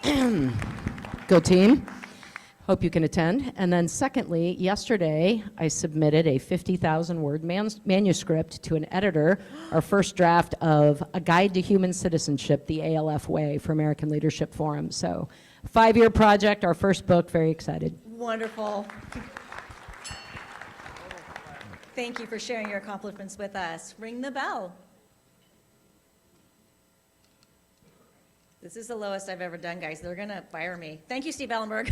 Go team. Hope you can attend. And then secondly, yesterday I submitted a 50,000-word manuscript to an editor, our first draft of A Guide to Human Citizenship, the ALF Way for American Leadership Forum. So 5-year project, our first book, very excited. Wonderful. Thank you for sharing your accomplishments with us. Ring the bell. This is the lowest I've ever done, guys. They're going to fire me. Thank you, Steve Ellenberg.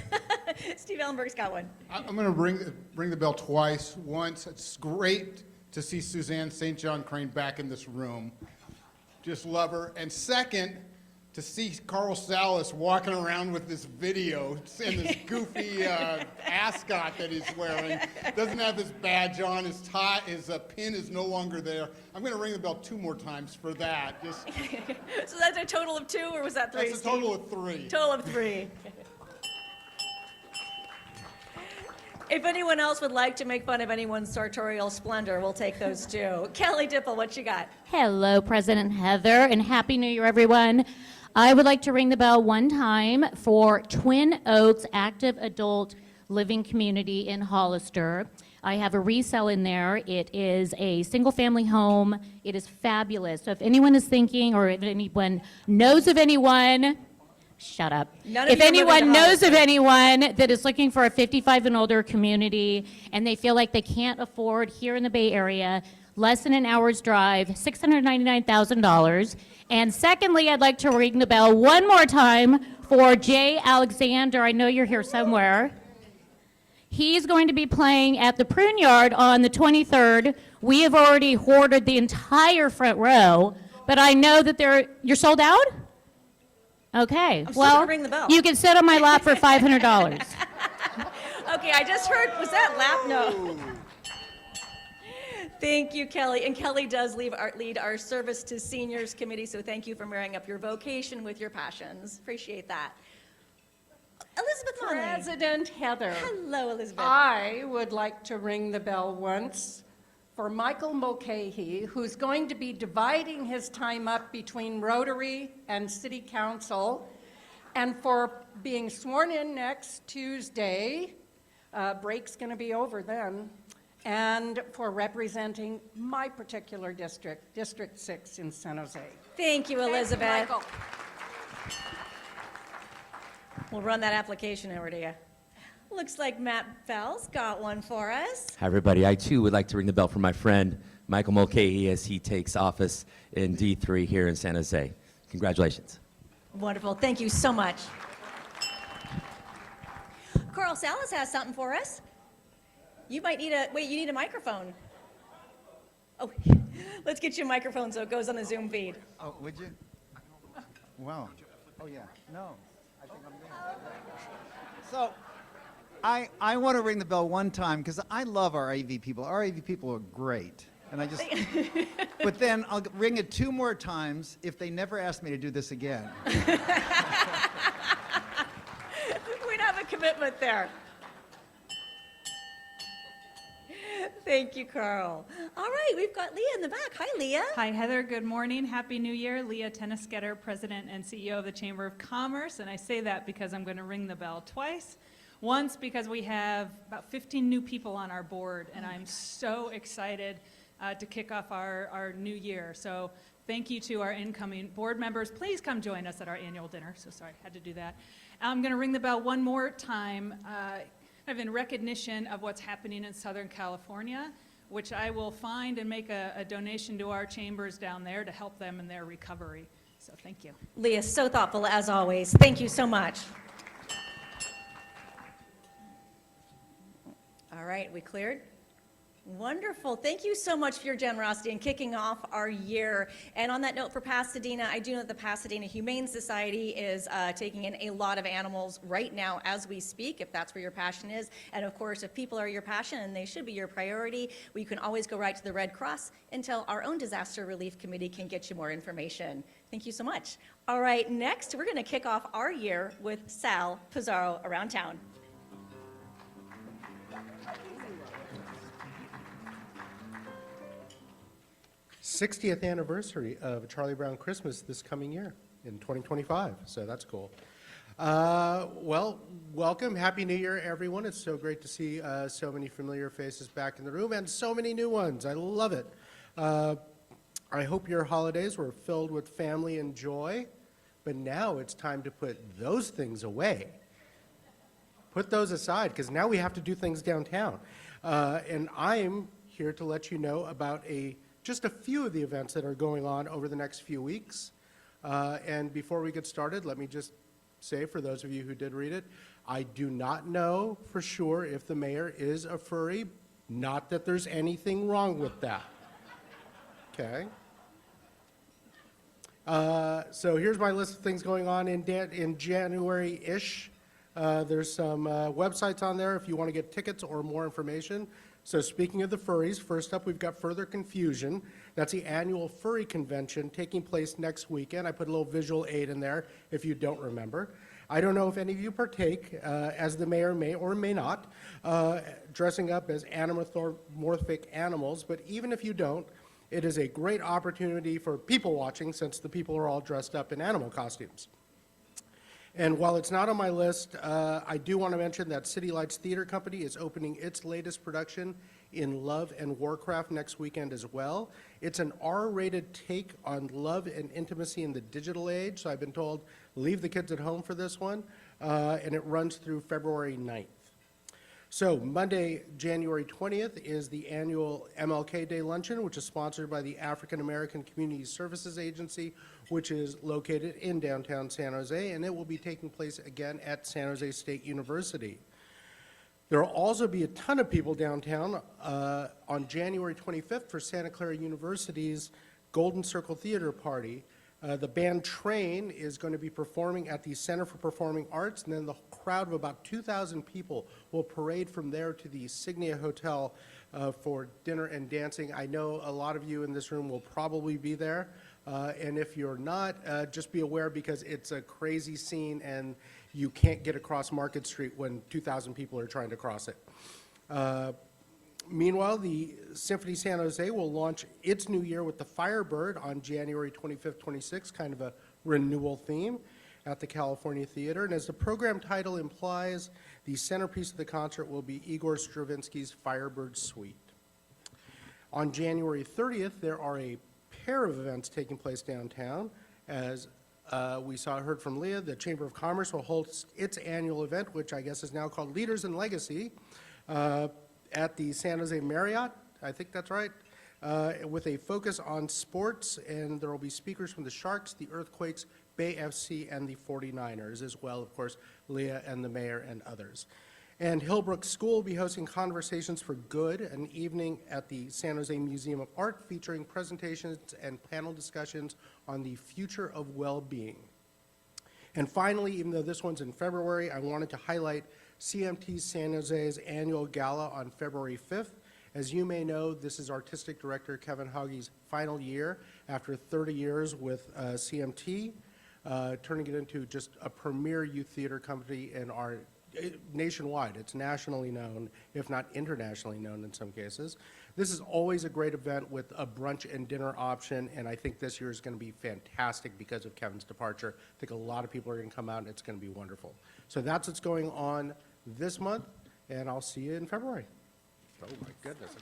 Steve Ellenberg's got one. I'm going to ring the bell twice. Once, it's great to see Suzanne St. John Crane back in this room. Just love her. And second, to see Carl Salas walking around with this video and this goofy ascot that he's wearing. Doesn't have his badge on. His tie, his pin is no longer there. I'm going to ring the bell 2 more times for that. Just. So that's a total of 2, or was that 3? That's a total of 3. Total of 3. If anyone else would like to make fun of anyone's sartorial splendor, we'll take those too. Kelly Dipple, what you got? Hello, President Heather, and Happy New Year, everyone. I would like to ring the bell one time for Twin Oaks Active Adult Living Community in Hollister. I have a resale in there. It is a single-family home. It is fabulous. So if anyone is thinking, or if anyone knows of anyone, shut up. If anyone knows of anyone that is looking for a 55 and older community and they feel like they can't afford here in the Bay Area, less than an hour's drive, $699,000. And secondly, I'd like to ring the bell one more time for Jay Alexander. I know you're here somewhere. He's going to be playing at the Prune Yard on the 23rd. We have already hoarded the entire front row, but I know that you're sold out? Okay, well, ring the bell. You can sit on my lap for $500. Okay, I just heard, was that lap? No. Thank you, Kelly. And Kelly does lead our Service to Seniors Committee, so thank you for marrying up your vocation with your passions. Appreciate that. Elizabeth Monley. President Heather. Hello, Elizabeth. I would like to ring the bell once for Michael Mulcahy, who's going to be dividing his time up between Rotary and City Council, and for being sworn in next Tuesday. Break's going to be over then. And for representing my particular district, District 6 in San Jose. Thank you, Elizabeth. Thank you, Michael. We'll run that application over to you. Looks like Matt Bell's got one for us. Hi, everybody. I, too, would like to ring the bell for my friend, Michael Mulcahy, as he takes office in D3 here in San Jose. Congratulations. Wonderful. Thank you so much. Carl Salas has something for us. You might need you need a microphone. Oh, let's get you a microphone so it goes on the Zoom feed. Oh, would you? Wow. Oh, yeah. No, I think I'm there. So, I want to ring the bell one time because I love our AV people. Our AV people are great. And I just, but then I'll ring it 2 more times if they never ask me to do this again. We'd have a commitment there. Thank you, Carl. All right, we've got Leah in the back. Hi, Leah. Hi, Heather. Good morning. Happy New Year. Leah Tennisketter, President and CEO of the Chamber of Commerce. And I say that because I'm going to ring the bell twice. Once because we have about 15 new people on our board, and I'm so excited to kick off our new year. So thank you to our incoming board members. Please come join us at our annual dinner. So sorry, had to do that. I'm going to ring the bell one more time. In recognition of what's happening in Southern California, which I will find and make a donation to our chambers down there to help them in their recovery. So thank you. Leah, so thoughtful as always. Thank you so much. All right, we cleared? Wonderful. Thank you so much for your generosity in kicking off our year. And on that note, for Pasadena, I do know that the Pasadena Humane Society is taking in a lot of animals right now as we speak, if that's where your passion is. And of course, if people are your passion and they should be your priority, well, you can always go right to the Red Cross until our own disaster relief committee can get you more information. Thank you so much. All right, next, we're going to kick off our year with Sal Pizarro Around Town. 60th anniversary of Charlie Brown Christmas this coming year in 2025, so that's cool. Well, welcome. Happy New Year, everyone. It's so great to see so many familiar faces back in the room and so many new ones. I love it. I hope your holidays were filled with family and joy, but now it's time to put those things away. Put those aside, because now we have to do things downtown. And I'm here to let you know about just a few of the events that are going on over the next few weeks. And before we get started, let me just say, for those of you who did read it, I do not know for sure if the mayor is a furry. Not that there's anything wrong with that. Okay. So here's my list of things going on in January-ish. There's some websites on there if you want to get tickets or more information. So speaking of the furries, first up we've got Further Confusion. That's the annual furry convention taking place next weekend. I put a little visual aid in there if you don't remember. I don't know if any of you partake, as the mayor may or may not, dressing up as anamorphic animals, but even if you don't, it is a great opportunity for people watching since the people are all dressed up in animal costumes. And while it's not on my list, I do want to mention that City Lights Theater Company is opening its latest production in Love and Warcraft next weekend as well. It's an R-rated take on love and intimacy in the digital age, so I've been told leave the kids at home for this one, and it runs through February 9th. So Monday, January 20th is the annual MLK Day Luncheon, which is sponsored by the African American Community Services Agency, which is located in downtown San Jose, and it will be taking place again at San Jose State University. There will also be a ton of people downtown on January 25th for Santa Clara University's Golden Circle Theater Party. The band Train is going to be performing at the Center for Performing Arts, and then the crowd of about 2,000 people will parade from there to the Signia Hotel for dinner and dancing. I know a lot of you in this room will probably be there, and if you're not, just be aware because it's a crazy scene and you can't get across Market Street when 2,000 people are trying to cross it. Meanwhile, the Symphony San Jose will launch its new year with the Firebird on January 25th, 26th, kind of a renewal theme at the California Theater. And as the program title implies, the centerpiece of the concert will be Igor Stravinsky's Firebird Suite. On January 30th, there are a pair of events taking place downtown. As we heard from Leah, the Chamber of Commerce will host its annual event, which I guess is now called Leaders in Legacy, at the San Jose Marriott, I think that's right, with a focus on sports, and there will be speakers from the Sharks, the Earthquakes, Bay FC, and the 49ers, as well, of course, Leah and the mayor and others. And Hillbrook School will be hosting Conversations for Good, an evening at the San Jose Museum of Art featuring presentations and panel discussions on the future of well-being. And finally, even though this one's in February, I wanted to highlight CMT San Jose's annual gala on February 5th. As you may know, this is Artistic Director Kevin Hogge's final year after 30 years with CMT, turning it into just a premier youth theater company in our nationwide. It's nationally known, if not internationally known in some cases. This is always a great event with a brunch and dinner option, and I think this year is going to be fantastic because of Kevin's departure. I think a lot of people are going to come out, and it's going to be wonderful. So that's what's going on this month, and I'll see you in February. Oh my goodness.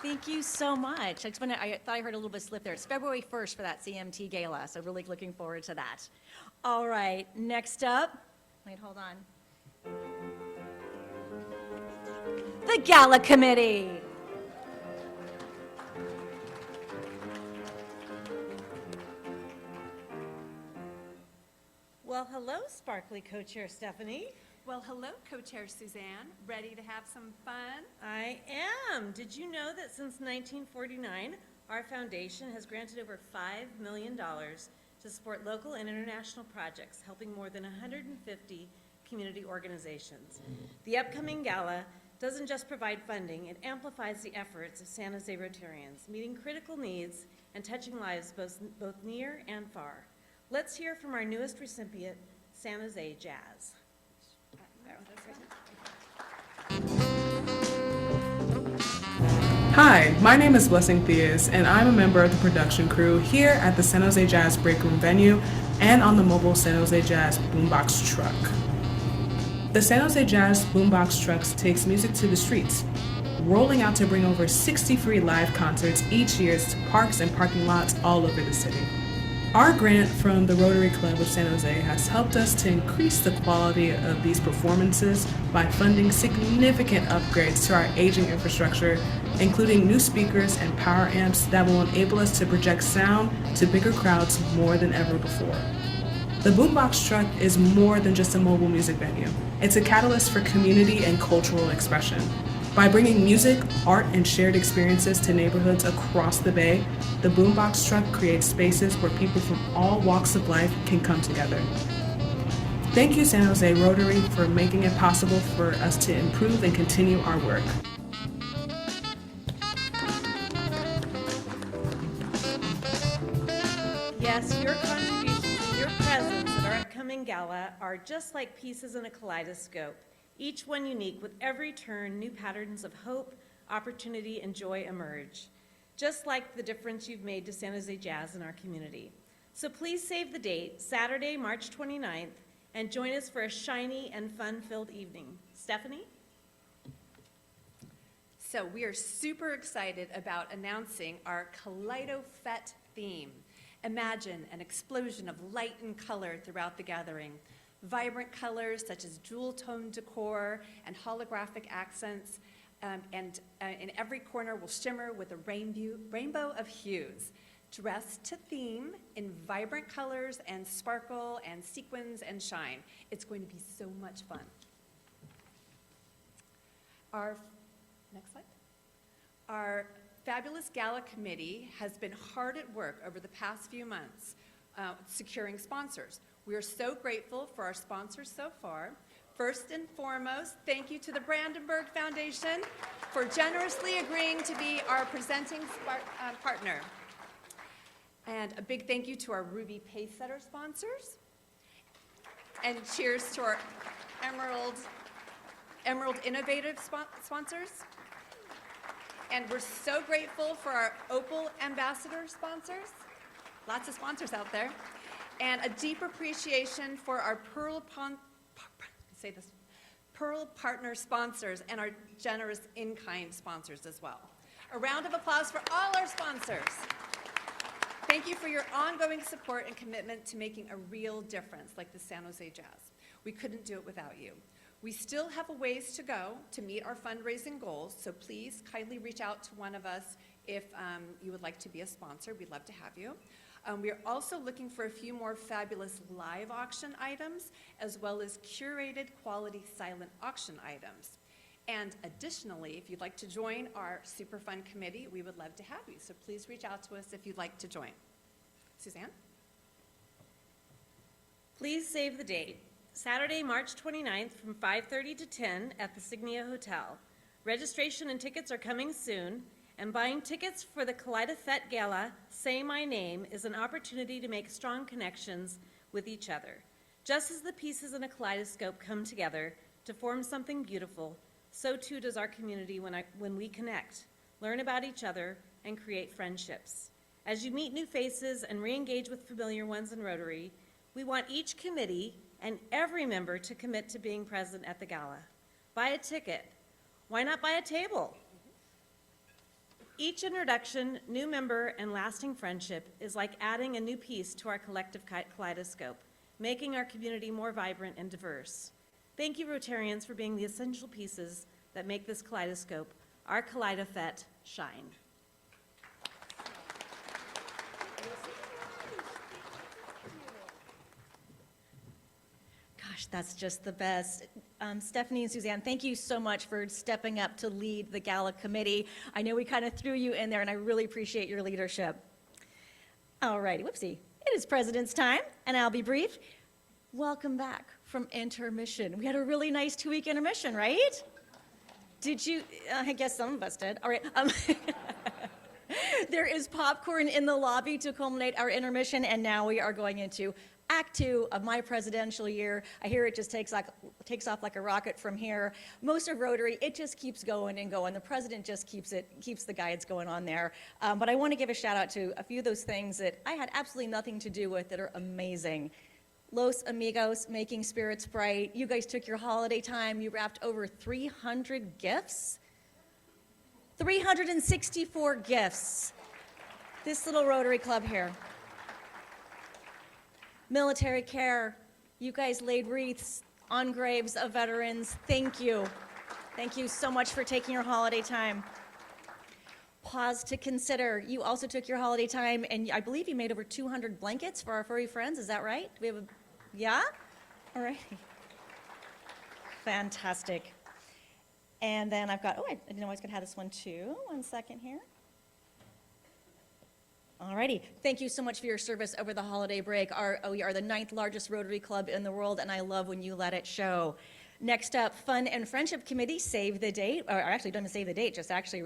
Thank you so much. I thought I heard a little bit slip there. It's February 1st for that CMT gala, so really looking forward to that. All right, next up, wait, hold on. The Gala Committee. Well, hello, Sparkly Co-Chair Stephanie. Well, hello, Co-Chair Suzanne. Ready to have some fun? I am. Did you know that since 1949, our foundation has granted over $5 million to support local and international projects, helping more than 150 community organizations. The upcoming gala doesn't just provide funding, it amplifies the efforts of San Jose Rotarians, meeting critical needs and touching lives both near and far. Let's hear from our newest recipient, San Jose Jazz. Hi, my name is Blessing Theus, and I'm a member of the production crew here at the San Jose Jazz Break Room venue and on the mobile San Jose Jazz Boombox truck. The San Jose Jazz Boombox trucks takes music to the streets, rolling out to bring over 60 free live concerts each year to parks and parking lots all over the city. Our grant from the Rotary Club of San Jose has helped us to increase the quality of these performances by funding significant upgrades to our aging infrastructure, including new speakers and power amps that will enable us to project sound to bigger crowds more than ever before. The Boombox truck is more than just a mobile music venue. It's a catalyst for community and cultural expression. By bringing music, art, and shared experiences to neighborhoods across the Bay, the Boombox truck creates spaces where people from all walks of life can come together. Thank you, San Jose Rotary, for making it possible for us to improve and continue our work. Yes, your contributions and your presence at our upcoming gala are just like pieces in a kaleidoscope, each one unique. With every turn, new patterns of hope, opportunity, and joy emerge, just like the difference you've made to San Jose Jazz in our community. So please save the date, Saturday, March 29th, and join us for a shiny and fun-filled evening. Stephanie? So we are super excited about announcing our Kaleido Fete theme. Imagine an explosion of light and color throughout the gathering. Vibrant colors such as jewel-toned decor and holographic accents, and in every corner will shimmer with a rainbow of hues. Dressed to theme in vibrant colors and sparkle and sequins and shine. It's going to be so much fun. Next slide. Our fabulous gala committee has been hard at work over the past few months securing sponsors. We are so grateful for our sponsors so far. First and foremost, thank you to the Brandenburg Foundation for generously agreeing to be our presenting partner. And a big thank you to our Ruby Pacesetter sponsors. And cheers to our Emerald Innovative sponsors. And we're so grateful for our Opal Ambassador sponsors. Lots of sponsors out there. And a deep appreciation for our Pearl Partner sponsors and our generous in-kind sponsors as well. A round of applause for all our sponsors. Thank you for your ongoing support and commitment to making a real difference like the San Jose Jazz. We couldn't do it without you. We still have a ways to go to meet our fundraising goals, so please kindly reach out to one of us if you would like to be a sponsor. We'd love to have you. We are also looking for a few more fabulous live auction items, as well as curated quality silent auction items. And additionally, if you'd like to join our super fun committee, we would love to have you. So please reach out to us if you'd like to join. Suzanne? Please save the date, Saturday, March 29th from 5:30 to 10 at the Signia Hotel. Registration and tickets are coming soon, and buying tickets for the Kaleido Fete Gala, Say My Name, is an opportunity to make strong connections with each other. Just as the pieces in a kaleidoscope come together to form something beautiful, so too does our community when we connect, learn about each other, and create friendships. As you meet new faces and re-engage with familiar ones in Rotary, we want each committee and every member to commit to being present at the gala. Buy a ticket. Why not buy a table? Each introduction, new member, and lasting friendship is like adding a new piece to our collective kaleidoscope, making our community more vibrant and diverse. Thank you, Rotarians, for being the essential pieces that make this kaleidoscope, our Kaleido Fete, shine. Gosh, that's just the best. Stephanie and Suzanne, thank you so much for stepping up to lead the gala committee. I know we kind of threw you in there, and I really appreciate your leadership. All righty, whoopsie. It is President's time, and I'll be brief. Welcome back from intermission. We had a really nice 2-week intermission, right? Did you? I guess some of us did. All right. There is popcorn in the lobby to culminate our intermission, and now we are going into Act 2 of my presidential year. I hear it just takes off like a rocket from here. Most of Rotary, it just keeps going and going. The president just keeps the guides going on there. But I want to give a shout out to a few of those things that I had absolutely nothing to do with that are amazing. Los Amigos, Making Spirits Bright. You guys took your holiday time. You wrapped over 300 gifts. 364 gifts. This little Rotary Club here. Military Care, you guys laid wreaths on graves of veterans. Thank you. Thank you so much for taking your holiday time. Pause to Consider, you also took your holiday time, and I believe you made over 200 blankets for our furry friends. Is that right? Do we have a, yeah? All right. Fantastic. And then I've got, oh, I didn't know I was going to have this one too. 1 second here. Alrighty, thank you so much for your service over the holiday break. We are the 9th largest Rotary Club in the world, and I love when you let it show. Next up, Fun and Friendship Committee, save the date, or actually don't even save the date, just actually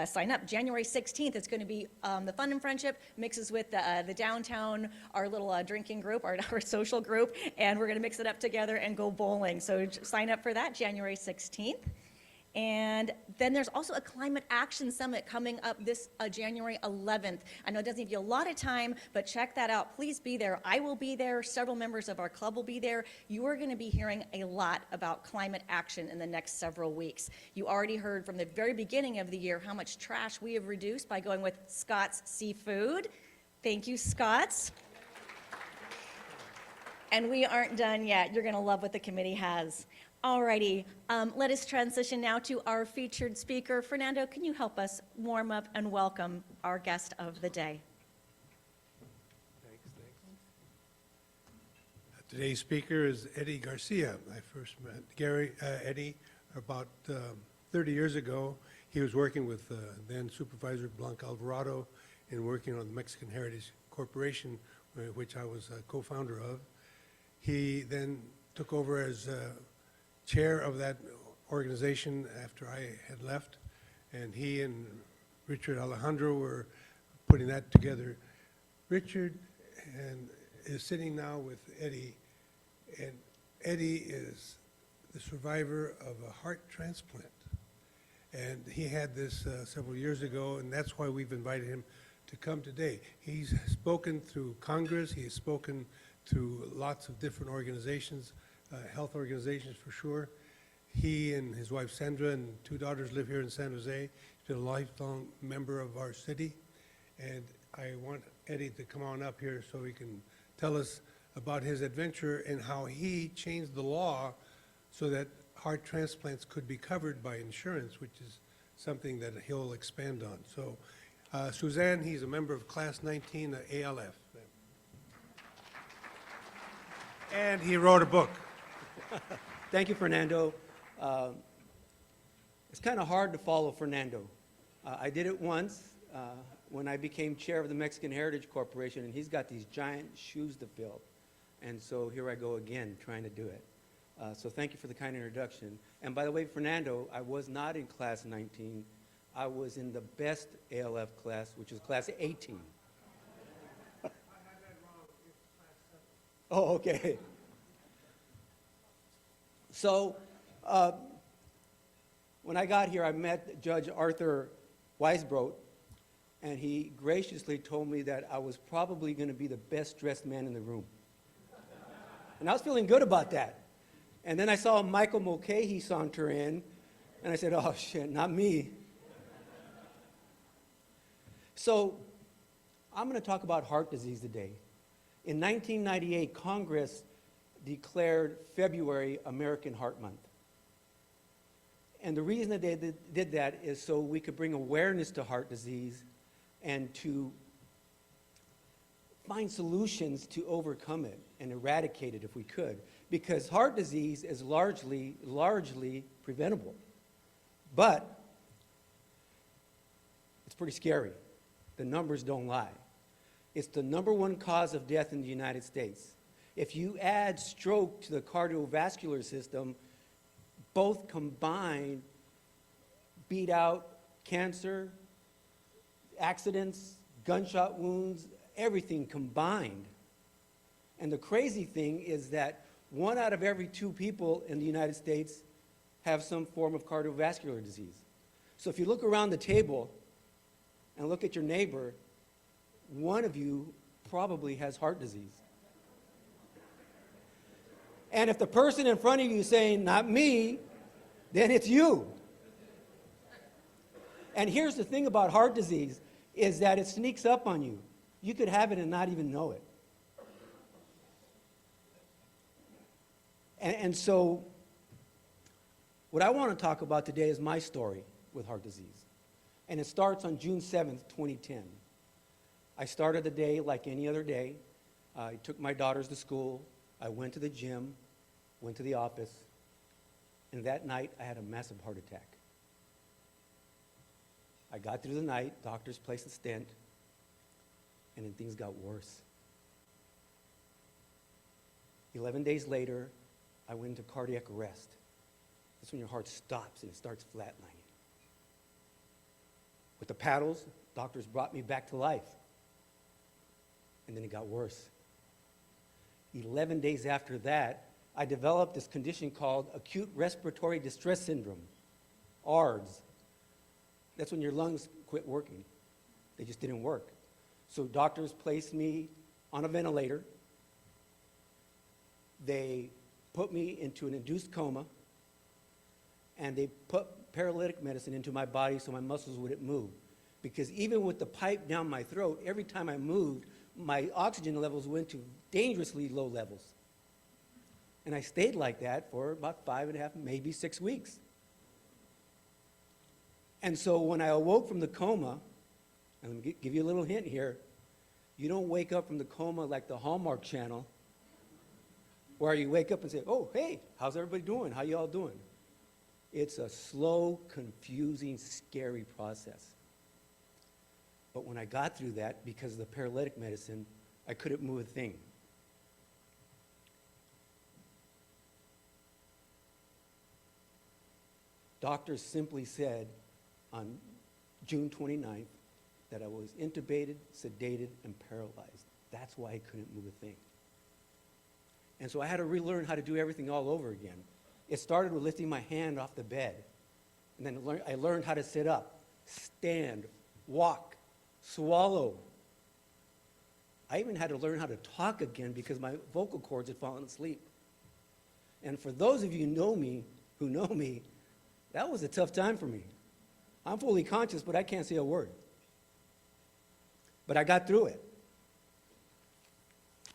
sign up. January 16th, it's going to be the Fun and Friendship mixes with the downtown, our little drinking group, our social group, and we're going to mix it up together and go bowling. So sign up for that, January 16th. And then there's also a Climate Action Summit coming up this January 11th. I know it doesn't give you a lot of time, but check that out. Please be there. I will be there. Several members of our club will be there. You are going to be hearing a lot about climate action in the next several weeks. You already heard from the very beginning of the year how much trash we have reduced by going with Scott's Seafood. Thank you, Scott's. And we aren't done yet. You're going to love what the committee has. Alrighty, let us transition now to our featured speaker. Fernando, can you help us warm up and welcome our guest of the day? Thanks. Today's speaker is Eddie Garcia. I first met Eddie about 30 years ago. He was working with then Supervisor Blanca Alvarado in working on the Mexican Heritage Corporation, which I was a co-founder of. He then took over as chair of that organization after I had left, and he and Richard Alejandro were putting that together. Richard is sitting now with Eddie, and Eddie is the survivor of a heart transplant. And he had this several years ago, and that's why we've invited him to come today. He's spoken through Congress, he has spoken to lots of different organizations, health organizations for sure. He and his wife Sandra and 2 daughters live here in San Jose. He's been a lifelong member of our city. And I want Eddie to come on up here so he can tell us about his adventure and how he changed the law so that heart transplants could be covered by insurance, which is something that he'll expand on. So Suzanne, he's a member of Class 19 ALF. And he wrote a book. Thank you, Fernando. It's kind of hard to follow Fernando. I did it once when I became chair of the Mexican Heritage Corporation, and he's got these giant shoes to fill. And so here I go again, trying to do it. So thank you for the kind introduction. And by the way, Fernando, I was not in Class 19. I was in the best ALF class, which is Class 18. I had that wrong. It's Class 7. Oh, okay. So when I got here, I met Judge Arthur Weisbrot, and he graciously told me that I was probably going to be the best dressed man in the room. And I was feeling good about that. And then I saw Michael Mulcahy saunter in, and I said, oh, shit, not me. So I'm going to talk about heart disease today. In 1998, Congress declared February American Heart Month. And the reason that they did that is so we could bring awareness to heart disease and to find solutions to overcome it and eradicate it if we could. Because heart disease is largely preventable. But it's pretty scary. The numbers don't lie. It's the #1 cause of death in the United States. If you add stroke to the cardiovascular system, both combined beat out cancer, accidents, gunshot wounds, everything combined. And the crazy thing is that 1 out of every 2 people in the United States have some form of cardiovascular disease. So if you look around the table and look at your neighbor, one of you probably has heart disease. And if the person in front of you is saying, not me, then it's you. And here's the thing about heart disease, is that it sneaks up on you. You could have it and not even know it. And so, what I want to talk about today is my story with heart disease. And it starts on June 7th, 2010. I started the day like any other day. I took my daughters to school. I went to the gym, went to the office, and that night I had a massive heart attack. I got through the night, doctors placed a stent, and then things got worse. 11 days later, I went into cardiac arrest. That's when your heart stops and it starts flatlining. With the paddles, doctors brought me back to life. And then it got worse. 11 days after that, I developed this condition called acute respiratory distress syndrome, ARDS. That's when your lungs quit working. They just didn't work. So doctors placed me on a ventilator. They put me into an induced coma, and they put paralytic medicine into my body so my muscles wouldn't move. Because even with the pipe down my throat, every time I moved, my oxygen levels went to dangerously low levels. And I stayed like that for about 5.5, maybe 6 weeks. And so when I awoke from the coma, and let me give you a little hint here, you don't wake up from the coma like the Hallmark Channel, where you wake up and say, oh, hey, how's everybody doing? How you all doing? It's a slow, confusing, scary process. But when I got through that, because of the paralytic medicine, I couldn't move a thing. Doctors simply said on June 29th that I was intubated, sedated, and paralyzed. That's why I couldn't move a thing. And so I had to relearn how to do everything all over again. It started with lifting my hand off the bed. And then I learned how to sit up, stand, walk, swallow. I even had to learn how to talk again because my vocal cords had fallen asleep. And for those of you who know me, that was a tough time for me. I'm fully conscious, but I can't say a word. But I got through it.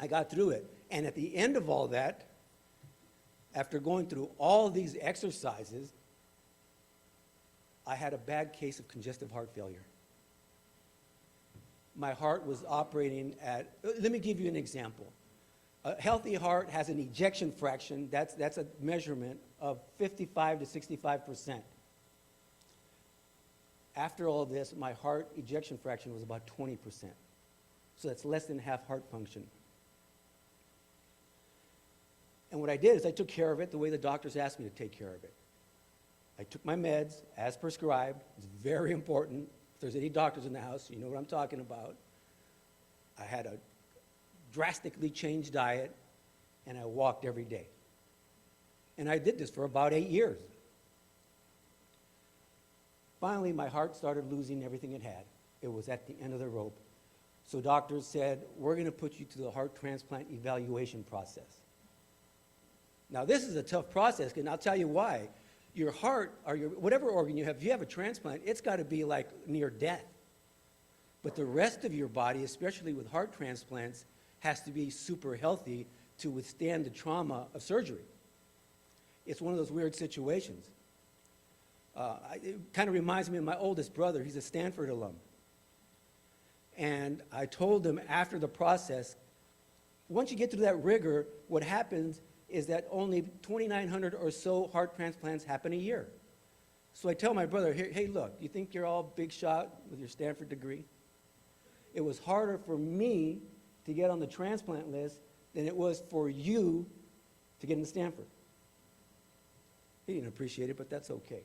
I got through it. And at the end of all that, after going through all these exercises, I had a bad case of congestive heart failure. My heart was operating at, let me give you an example. A healthy heart has an ejection fraction, that's a measurement of 55 to 65%. After all this, my heart ejection fraction was about 20%. So that's less than half heart function. And what I did is I took care of it the way the doctors asked me to take care of it. I took my meds as prescribed. It's very important. If there's any doctors in the house, you know what I'm talking about. I had a drastically changed diet, and I walked every day. And I did this for about 8 years. Finally, my heart started losing everything it had. It was at the end of the rope. So doctors said, we're going to put you to the heart transplant evaluation process. Now, this is a tough process, and I'll tell you why. Your heart, or your whatever organ you have, if you have a transplant, it's got to be like near death. But the rest of your body, especially with heart transplants, has to be super healthy to withstand the trauma of surgery. It's one of those weird situations. It kind of reminds me of my oldest brother. He's a Stanford alum. And I told him after the process, once you get through that rigor, what happens is that only 2,900 or so heart transplants happen a year. So I tell my brother, hey, look, you think you're all big shot with your Stanford degree? It was harder for me to get on the transplant list than it was for you to get into Stanford. He didn't appreciate it, but that's okay.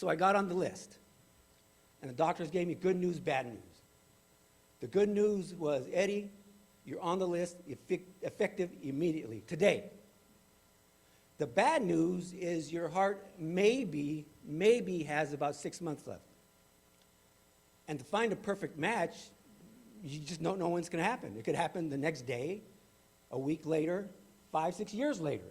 So I got on the list. And the doctors gave me good news, bad news. The good news was, Eddie, you're on the list, effective immediately, today. The bad news is your heart maybe has about 6 months left. And to find a perfect match, you just don't know when it's going to happen. It could happen the next day, a week later, 5, 6 years later.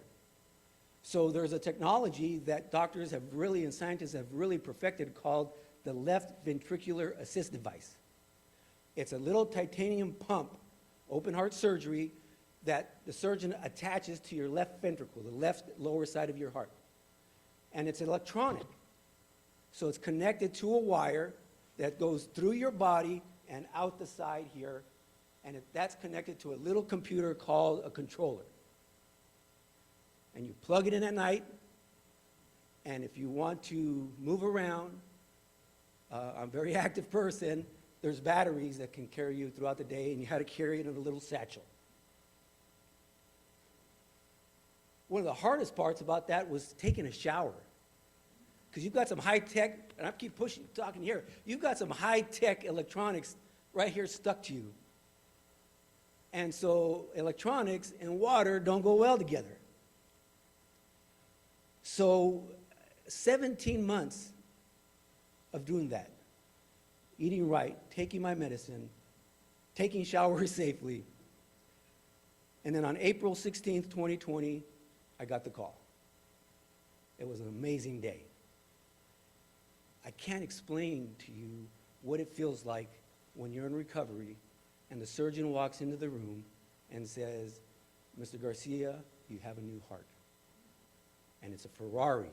So there's a technology that doctors have really and scientists have really perfected called the left ventricular assist device. It's a little titanium pump, open heart surgery, that the surgeon attaches to your left ventricle, the left lower side of your heart. And it's electronic. So it's connected to a wire that goes through your body and out the side here, and that's connected to a little computer called a controller. And you plug it in at night, and if you want to move around, I'm a very active person, there's batteries that can carry you throughout the day, and you had to carry it in a little satchel. One of the hardest parts about that was taking a shower. Because you've got some high-tech, and I keep talking here, you've got some high-tech electronics right here stuck to you. And so electronics and water don't go well together. So 17 months of doing that, eating right, taking my medicine, taking showers safely. And then on April 16th, 2020, I got the call. It was an amazing day. I can't explain to you what it feels like when you're in recovery and the surgeon walks into the room and says, Mr. Garcia, you have a new heart. And it's a Ferrari.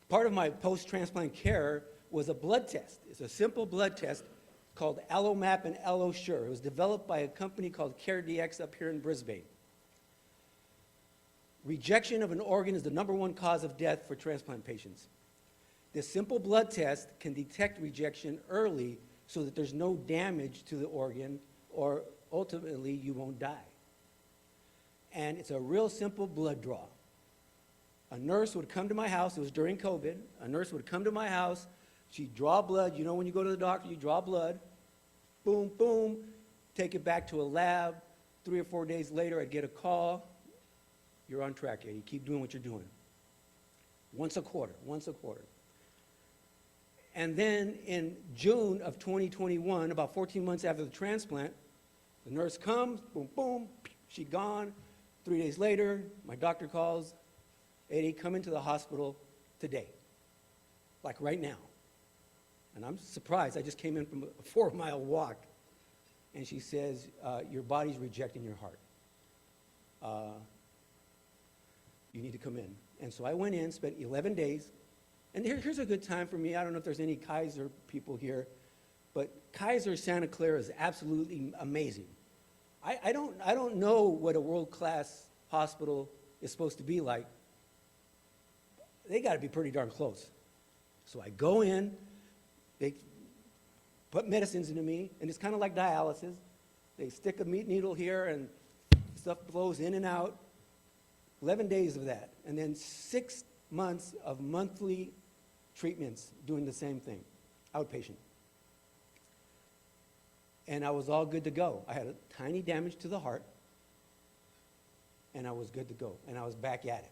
Part of my post-transplant care was a blood test. It's a simple blood test called AlloMap and AlloSure. It was developed by a company called CareDx up here in Brisbane. Rejection of an organ is the #1 cause of death for transplant patients. This simple blood test can detect rejection early so that there's no damage to the organ, or ultimately you won't die. And it's a real simple blood draw. A nurse would come to my house, it was during COVID, a nurse would come to my house, she'd draw blood, you know when you go to the doctor, you draw blood, boom, boom, take it back to a lab, 3 or 4 days later I'd get a call, you're on track here, you keep doing what you're doing. Once a quarter. And then in June of 2021, about 14 months after the transplant, the nurse comes, boom, boom, she's gone. 3 days later, my doctor calls, Eddie, come into the hospital today, like right now. And I'm surprised, I just came in from a 4-mile walk. And she says, your body's rejecting your heart. You need to come in. And so I went in, spent 11 days. And here's a good time for me. I don't know if there's any Kaiser people here, but Kaiser Santa Clara is absolutely amazing. I don't know what a world-class hospital is supposed to be like. They got to be pretty darn close. So I go in, they put medicines into me, and it's kind of like dialysis. They stick a needle here, and stuff flows in and out. 11 days of that, and then 6 months of monthly treatments doing the same thing, outpatient. And I was all good to go. I had a tiny damage to the heart, and I was good to go, and I was back at it.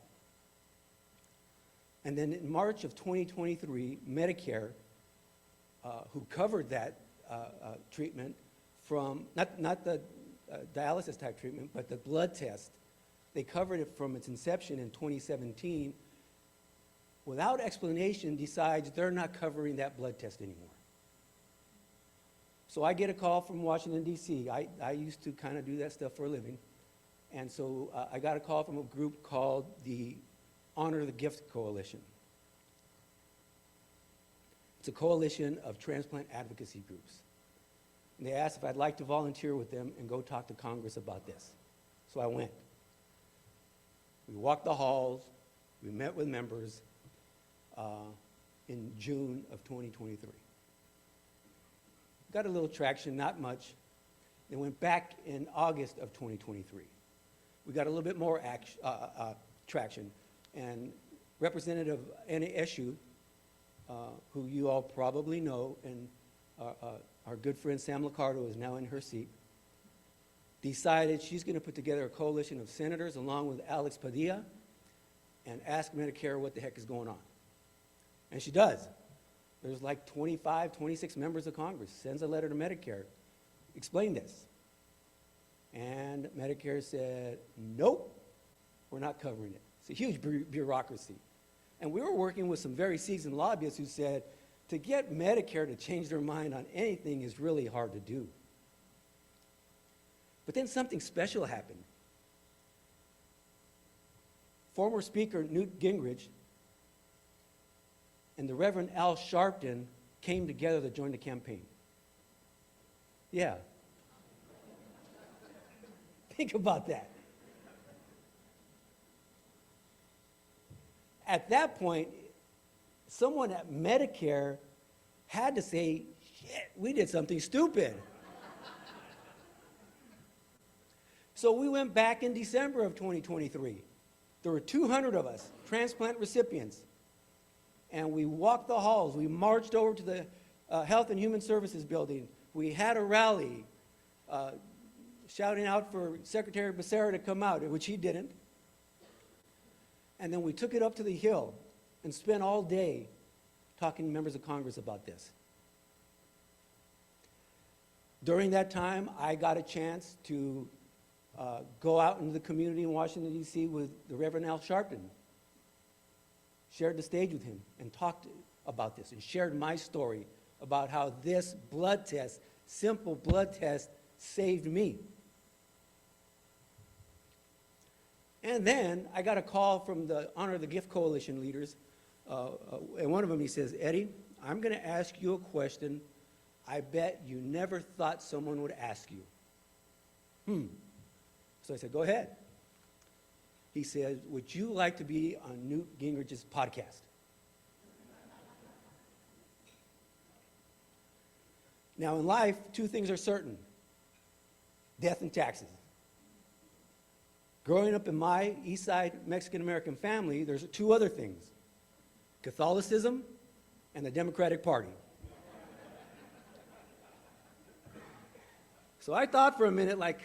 And then in March of 2023, Medicare, who covered that treatment from, not the dialysis type treatment, but the blood test, they covered it from its inception in 2017, without explanation decides they're not covering that blood test anymore. So I get a call from Washington, D.C. I used to kind of do that stuff for a living. And so I got a call from a group called the Honor the Gift Coalition. It's a coalition of transplant advocacy groups. And they asked if I'd like to volunteer with them and go talk to Congress about this. So I went. We walked the halls, we met with members in June of 2023. Got a little traction, not much. Then went back in August of 2023. We got a little bit more traction. And Representative Anna Eshoo, who you all probably know, and our good friend Sam Liccardo is now in her seat, decided she's going to put together a coalition of senators along with Alex Padilla and ask Medicare what the heck is going on. And she does. There's like 25, 26 members of Congress, sends a letter to Medicare, explain this. And Medicare said, nope, we're not covering it. It's a huge bureaucracy. And we were working with some very seasoned lobbyists who said, to get Medicare to change their mind on anything is really hard to do. But then something special happened. Former Speaker Newt Gingrich and the Reverend Al Sharpton came together to join the campaign. Yeah. Think about that. At that point, someone at Medicare had to say, shit, we did something stupid. So we went back in December of 2023. There were 200 of us, transplant recipients, and we walked the halls. We marched over to the Health and Human Services building. We had a rally shouting out for Secretary Becerra to come out, which he didn't. And then we took it up to the Hill and spent all day talking to members of Congress about this. During that time, I got a chance to go out into the community in Washington, D.C. with the Reverend Al Sharpton. Shared the stage with him and talked about this and shared my story about how this blood test, simple blood test, saved me. And then I got a call from the Honor the Gift Coalition leaders, and one of them, he says, Eddie, I'm going to ask you a question I bet you never thought someone would ask you. So I said, go ahead. He said, would you like to be on Newt Gingrich's podcast? Now in life, two things are certain: death and taxes. Growing up in my East Side Mexican-American family, there's two other things: Catholicism and the Democratic Party. So I thought for a minute, like,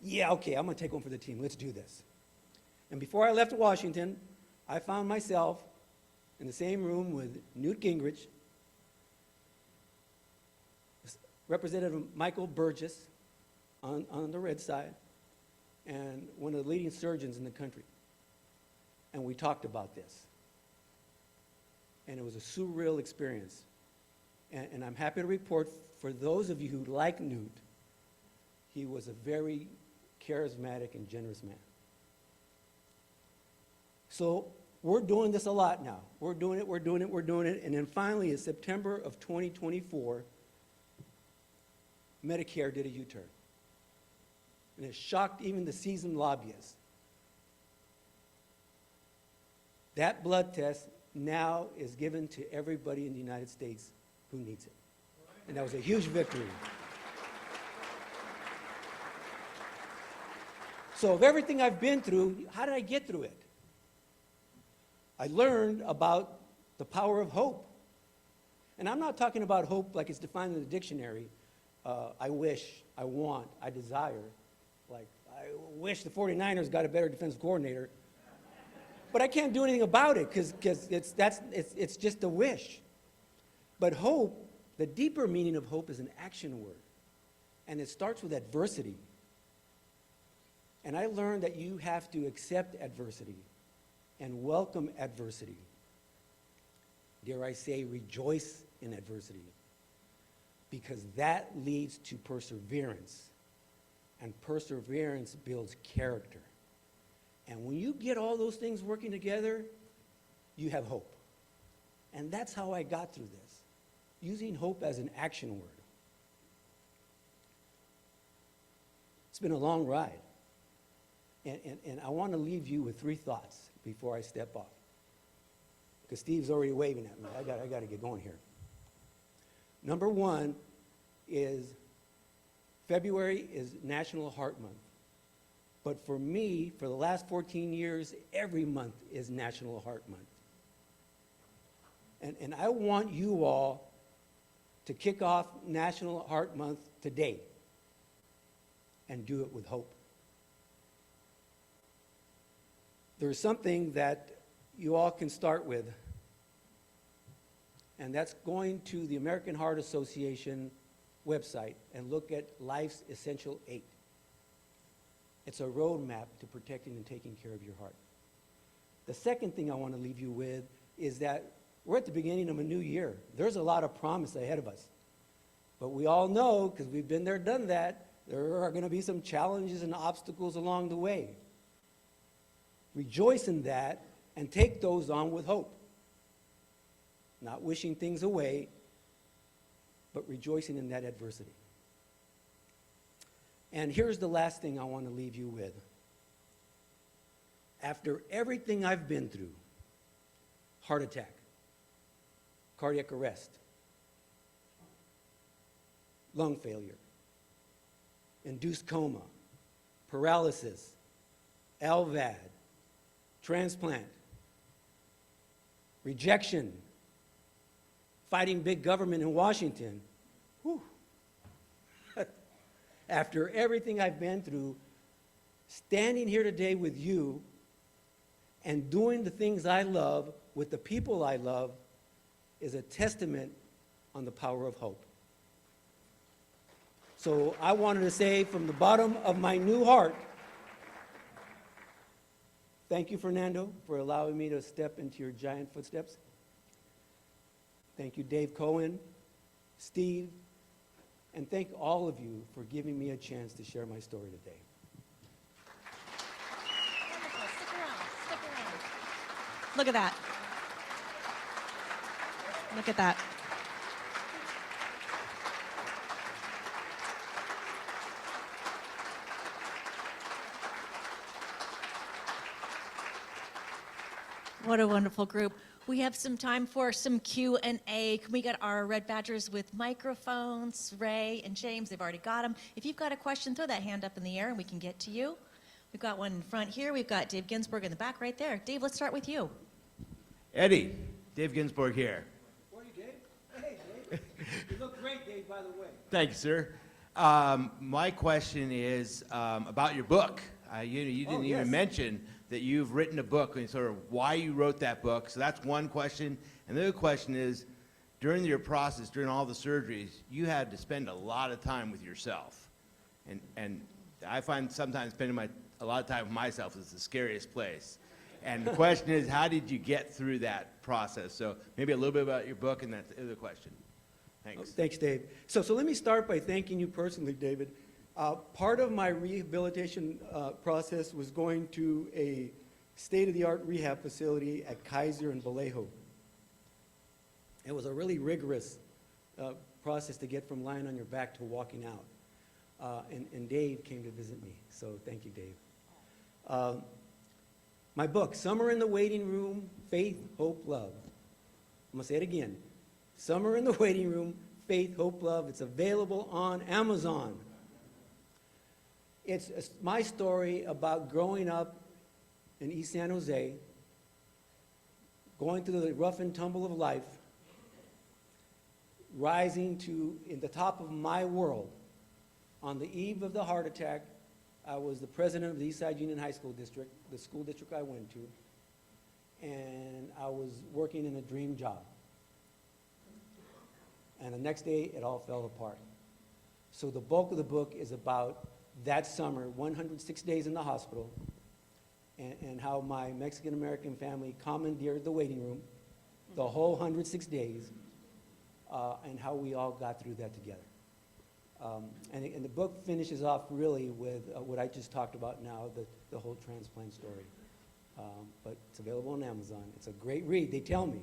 yeah, okay, I'm going to take one for the team. Let's do this. And before I left Washington, I found myself in the same room with Newt Gingrich, Representative Michael Burgess on the red side, and one of the leading surgeons in the country. And we talked about this. And it was a surreal experience. And I'm happy to report, for those of you who like Newt, he was a very charismatic and generous man. So we're doing this a lot now. We're doing it. And then finally, in September of 2024, Medicare did a U-turn. And it shocked even the seasoned lobbyists. That blood test now is given to everybody in the United States who needs it. And that was a huge victory. So of everything I've been through, how did I get through it? I learned about the power of hope. And I'm not talking about hope like it's defined in the dictionary. I wish, I want, I desire. Like, I wish the 49ers got a better defensive coordinator. But I can't do anything about it because it's just a wish. But hope, the deeper meaning of hope is an action word. And it starts with adversity. And I learned that you have to accept adversity and welcome adversity. Dare I say, rejoice in adversity. Because that leads to perseverance. And perseverance builds character. And when you get all those things working together, you have hope. And that's how I got through this, using hope as an action word. It's been a long ride. And I want to leave you with three thoughts before I step off. Because Steve's already waving at me. I got to get going here. Number one is February is National Heart Month. But for me, for the last 14 years, every month is National Heart Month. And I want you all to kick off National Heart Month today and do it with hope. There's something that you all can start with, and that's going to the American Heart Association website and look at Life's Essential 8. It's a roadmap to protecting and taking care of your heart. The second thing I want to leave you with is that we're at the beginning of a new year. There's a lot of promise ahead of us. But we all know, because we've been there, done that, there are going to be some challenges and obstacles along the way. Rejoice in that and take those on with hope. Not wishing things away, but rejoicing in that adversity. And here's the last thing I want to leave you with. After everything I've been through, heart attack, cardiac arrest, lung failure, induced coma, paralysis, LVAD, transplant, rejection, fighting big government in Washington. Whew. After everything I've been through, standing here today with you and doing the things I love with the people I love is a testament on the power of hope. So I wanted to say from the bottom of my new heart, thank you, Fernando, for allowing me to step into your giant footsteps. Thank you, Dave Cohen, Steve, and thank all of you for giving me a chance to share my story today. Wonderful. Stick around. Stick around. Look at that. Look at that. What a wonderful group. We have some time for some Q&A. Can we get our red badgers with microphones? Ray and James, they've already got them. If you've got a question, throw that hand up in the air and we can get to you. We've got one in front here. We've got Dave Ginsburg in the back right there. Dave, let's start with you. Eddie, Dave Ginsburg here. Morning, Dave. Hey, Dave. You look great, Dave, by the way. Thank you, sir. My question is about your book. You didn't even mention that you've written a book and sort of why you wrote that book. So that's one question. And the other question is, during your process, during all the surgeries, you had to spend a lot of time with yourself. And I find sometimes spending a lot of time with myself is the scariest place. And the question is, how did you get through that process? So maybe a little bit about your book, and that's the other question. Thanks. Thanks, Dave. So let me start by thanking you personally, David. Part of my rehabilitation process was going to a state-of-the-art rehab facility at Kaiser and Vallejo. It was a really rigorous process to get from lying on your back to walking out. And Dave came to visit me, so thank you, Dave. My book, Summer in the Waiting Room, Faith, Hope, Love. I'm going to say it again. Summer in the Waiting Room, Faith, Hope, Love. It's available on Amazon. It's my story about growing up in East San Jose, going through the rough and tumble of life, rising to in the top of my world. On the eve of the heart attack, I was the president of the Eastside Union High School District, the school district I went to, and I was working in a dream job. And the next day, it all fell apart. So the bulk of the book is about that summer, 106 days in the hospital, and how my Mexican-American family commandeered the waiting room, the whole 106 days, and how we all got through that together. And the book finishes off really with what I just talked about now, the whole transplant story. But it's available on Amazon. It's a great read, they tell me.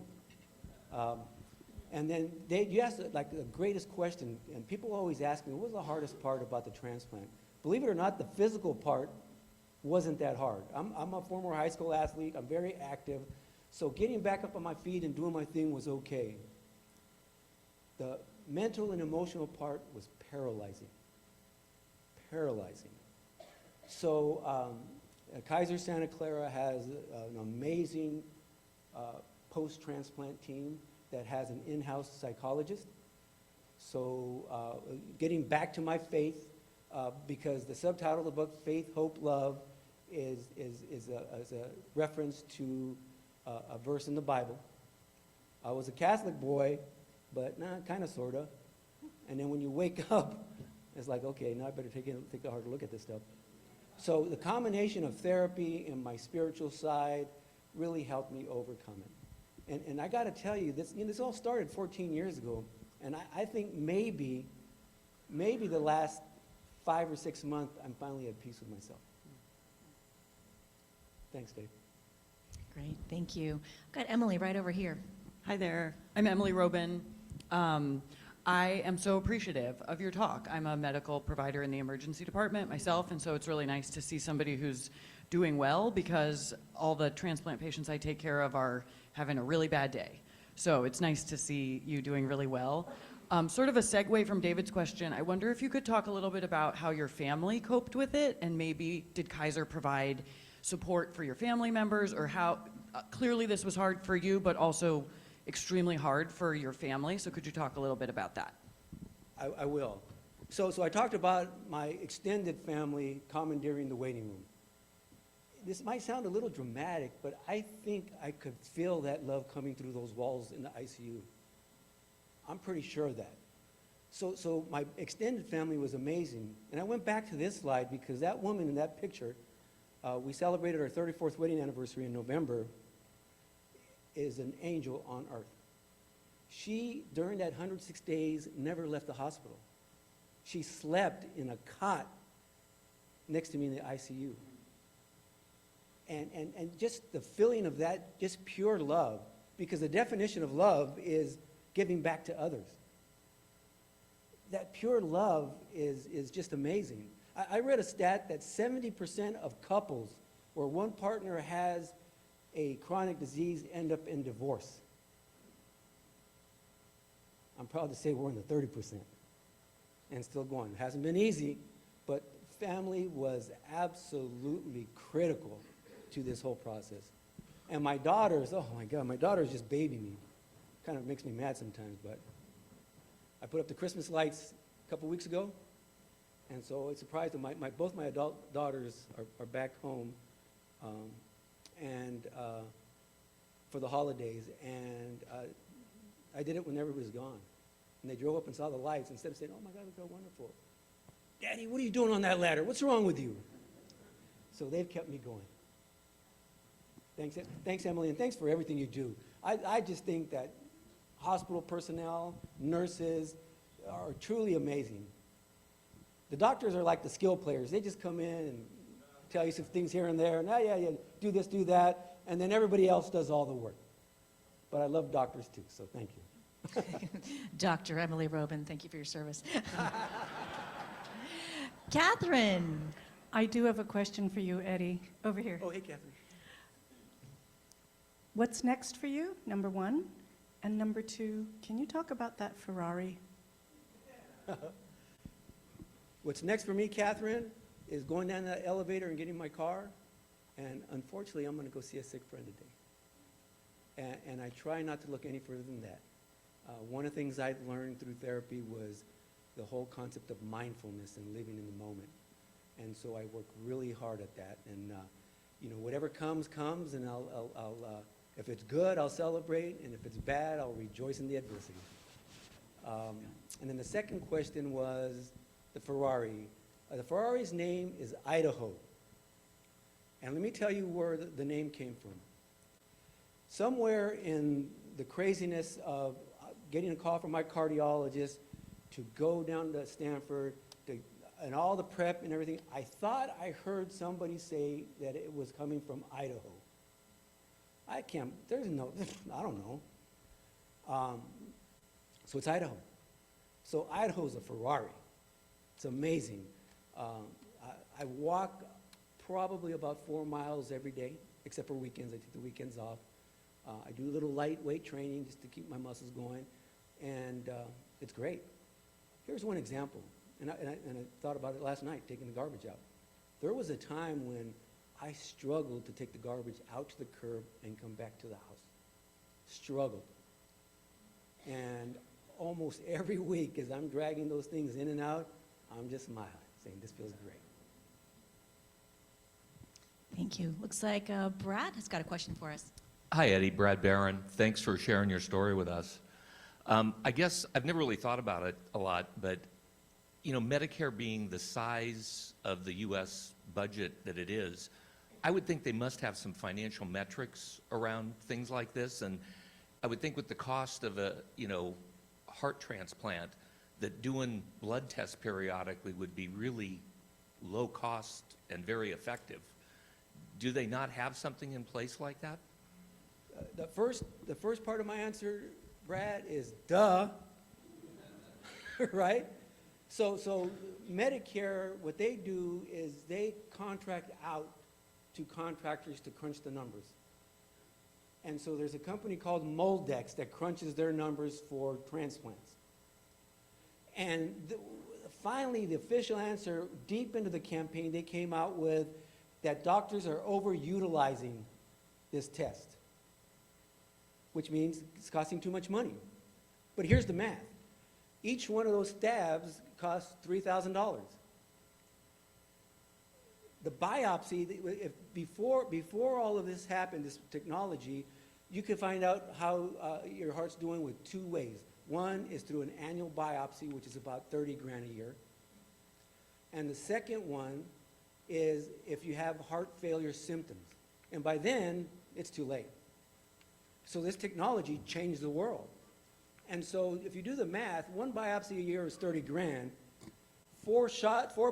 And then you asked like the greatest question, and people always ask me, what was the hardest part about the transplant? Believe it or not, the physical part wasn't that hard. I'm a former high school athlete. I'm very active. So getting back up on my feet and doing my thing was okay. The mental and emotional part was paralyzing. Paralyzing. So Kaiser Santa Clara has an amazing post-transplant team that has an in-house psychologist. So getting back to my faith, because the subtitle of the book, Faith, Hope, Love, is a reference to a verse in the Bible. I was a Catholic boy, but kind of, sort of. And then when you wake up, it's like, okay, now I better take a harder look at this stuff. So the combination of therapy and my spiritual side really helped me overcome it. And I got to tell you, this all started 14 years ago, and I think maybe the last 5 or 6 months, I'm finally at peace with myself. Thanks, Dave. Great, thank you. I've got Emily right over here. Hi there. I'm Emily Robin. I am so appreciative of your talk. I'm a medical provider in the emergency department myself, and so it's really nice to see somebody who's doing well, because all the transplant patients I take care of are having a really bad day. So it's nice to see you doing really well. Sort of a segue from David's question, I wonder if you could talk a little bit about how your family coped with it, and maybe did Kaiser provide support for your family members, or how, clearly this was hard for you, but also extremely hard for your family. So could you talk a little bit about that? I will. So I talked about my extended family commandeering the waiting room. This might sound a little dramatic, but I think I could feel that love coming through those walls in the ICU. I'm pretty sure of that. So my extended family was amazing. And I went back to this slide because that woman in that picture, we celebrated our 34th wedding anniversary in November, is an angel on earth. She, during that 106 days, never left the hospital. She slept in a cot next to me in the ICU. And just the feeling of that, just pure love, because the definition of love is giving back to others. That pure love is just amazing. I read a stat that 70% of couples where one partner has a chronic disease end up in divorce. I'm proud to say we're in the 30% and still going. It hasn't been easy, but family was absolutely critical to this whole process. And my daughters, oh my God, my daughters just baby me. Kind of makes me mad sometimes, but I put up the Christmas lights a couple weeks ago, and so it's surprised that both my adult daughters are back home and for the holidays, and I did it when everybody was gone. And they drove up and saw the lights. Instead of saying, oh my God, look how wonderful. Daddy, what are you doing on that ladder? What's wrong with you? So they've kept me going. Thanks, Emily, and thanks for everything you do. I just think that hospital personnel, nurses are truly amazing. The doctors are like the skill players. They just come in and tell you some things here and there, and yeah, do this, do that, and then everybody else does all the work. But I love doctors too, so thank you. Dr. Emily Robin, thank you for your service. Catherine. I do have a question for you, Eddie. Over here. Oh, hey, Catherine. What's next for you, number one? And number two, can you talk about that Ferrari? What's next for me, Catherine, is going down that elevator and getting my car. And unfortunately, I'm going to go see a sick friend today. And I try not to look any further than that. One of the things I've learned through therapy was the whole concept of mindfulness and living in the moment. And so I work really hard at that. And whatever comes, and I'll if it's good, I'll celebrate, and if it's bad, I'll rejoice in the adversity. And then the second question was the Ferrari. The Ferrari's name is Idaho. And let me tell you where the name came from. Somewhere in the craziness of getting a call from my cardiologist to go down to Stanford, and all the prep and everything, I thought I heard somebody say that it was coming from Idaho. I don't know. So it's Idaho. So Idaho's a Ferrari. It's amazing. I walk probably about 4 miles every day, except for weekends. I take the weekends off. I do a little lightweight training just to keep my muscles going, and it's great. Here's one example, and I thought about it last night, taking the garbage out. There was a time when I struggled to take the garbage out to the curb and come back to the house. Struggled. And almost every week as I'm dragging those things in and out, I'm just smiling, saying this feels great. Thank you. Looks like Brad has got a question for us. Hi, Eddie. Brad Barron. Thanks for sharing your story with us. I guess I've never really thought about it a lot, but Medicare being the size of the U.S. budget that it is, I would think they must have some financial metrics around things like this, and I would think with the cost of a heart transplant, that doing blood tests periodically would be really low cost and very effective. Do they not have something in place like that? The first part of my answer, Brad, is duh, right? So Medicare, what they do is they contract out to contractors to crunch the numbers. And so there's a company called Moldex that crunches their numbers for transplants. And finally, the official answer, deep into the campaign, they came out with that doctors are overutilizing this test, which means it's costing too much money. But here's the math. Each one of those stabs costs $3,000. The biopsy, before all of this happened, this technology, you can find out how your heart's doing with two ways. One is through an annual biopsy, which is about 30 grand a year. And the second one is if you have heart failure symptoms. And by then, it's too late. So this technology changed the world. And so if you do the math, one biopsy a year is 30 grand. 4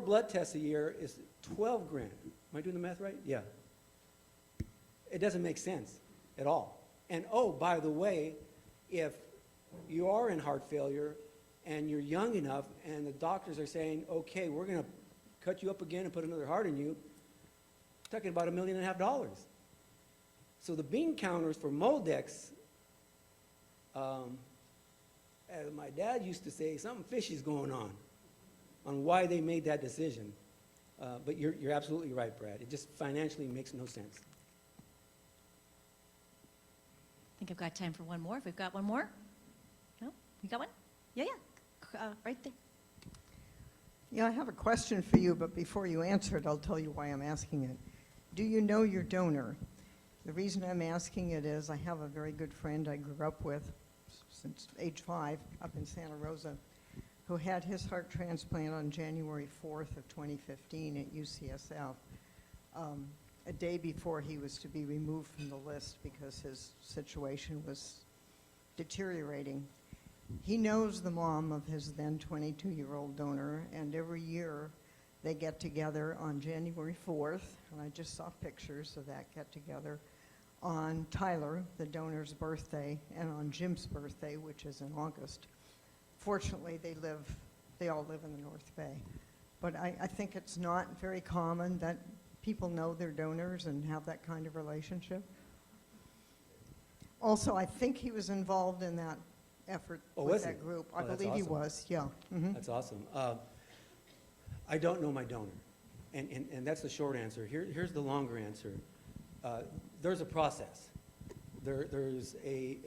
blood tests a year is 12 grand. Am I doing the math right? Yeah. It doesn't make sense at all. And oh, by the way, if you are in heart failure and you're young enough and the doctors are saying, okay, we're going to cut you up again and put another heart in you, you're talking about $1.5 million. So the bean counters for Moldex, as my dad used to say, something fishy's going on why they made that decision. But you're absolutely right, Brad. It just financially makes no sense. I think I've got time for one more. If we've got one more. No? You got one? Yeah. Right there. Yeah, I have a question for you, but before you answer it, I'll tell you why I'm asking it. Do you know your donor? The reason I'm asking it is I have a very good friend I grew up with since age 5 up in Santa Rosa who had his heart transplant on January 4th of 2015 at UCSF, a day before he was to be removed from the list because his situation was deteriorating. He knows the mom of his then 22-year-old donor, and every year they get together on January 4th, and I just saw pictures of that get-together, on Tyler, the donor's birthday, and on Jim's birthday, which is in August. Fortunately, they all live in the North Bay. But I think it's not very common that people know their donors and have that kind of relationship. Also, I think he was involved in that effort with that group. I believe he was, yeah. Mm-hmm. That's awesome. I don't know my donor, and that's the short answer. Here's the longer answer. There's a process. There's a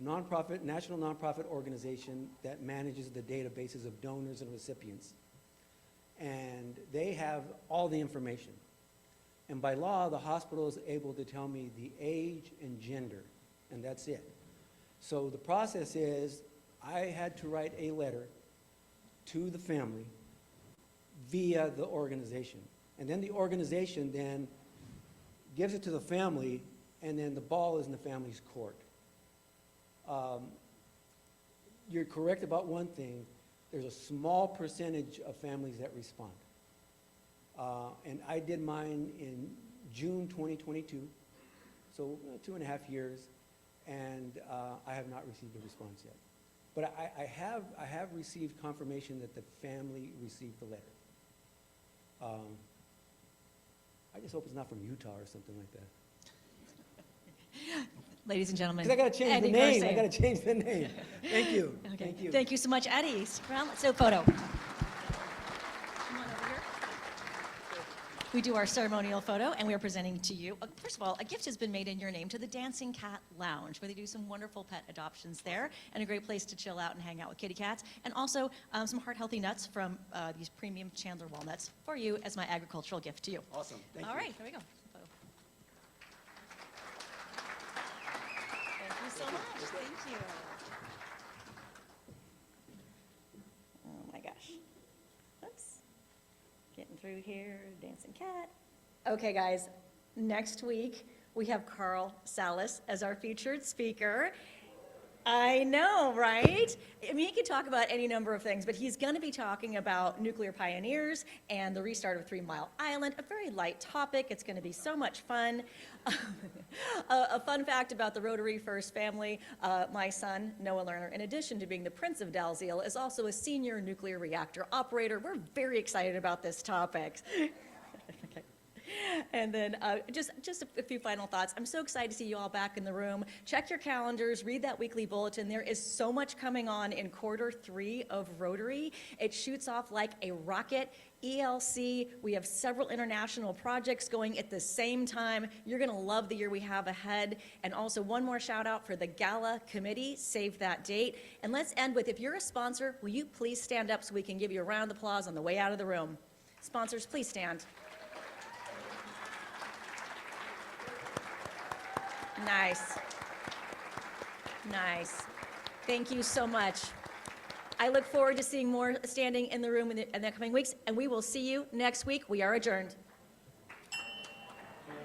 nonprofit, national nonprofit organization that manages the databases of donors and recipients. And they have all the information. And by law, the hospital is able to tell me the age and gender, and that's it. So the process is I had to write a letter to the family via the organization. And then the organization then gives it to the family, and then the ball is in the family's court. You're correct about one thing. There's a small percentage of families that respond. And I did mine in June 2022, so 2.5 years, and I have not received a response yet. But I have received confirmation that the family received the letter. I just hope it's not from Utah or something like that. Ladies and gentlemen. Because I got to change Eddie the name. Garcia. I got to change the name. Thank you. Okay. Thank you. Thank you so much, Eddie. Stick around. Let's do a photo. Come on over here. we do our ceremonial photo, and we are presenting to you, first of all, a gift has been made in your name to the Dancing Cat Lounge, where they do some wonderful pet adoptions there, and a great place to chill out and hang out with kitty cats, and also some heart-healthy nuts from these premium Chandler walnuts for you as my agricultural gift to you. Awesome. Thank you. All right, here we go. Photo. Thank you so much. Thank you. Oh my gosh. Oops. Getting through here, dancing cat. Okay, guys, next week we have Carl Salas as our featured speaker. I know, right? I mean, he could talk about any number of things, but he's going to be talking about nuclear pioneers and the restart of 3 Mile Island, a very light topic. It's going to be so much fun. A fun fact about the Rotary First family, my son, Noah Lerner, in addition to being the Prince of Dalziel, is also a senior nuclear reactor operator. We're very excited about this topic. Okay. And then just a few final thoughts. I'm so excited to see you all back in the room. Check your calendars, read that weekly bulletin. There is so much coming on in Q3 of Rotary. It shoots off like a rocket. ELC, we have several international projects going at the same time. You're going to love the year we have ahead. And also one more shout out for the Gala Committee. Save that date. And let's end with, if you're a sponsor, will you please stand up so we can give you a round of applause on the way out of the room? Sponsors, please stand. Nice. Nice. Thank you so much. I look forward to seeing more standing in the room in the coming weeks, and we will see you next week. We are adjourned.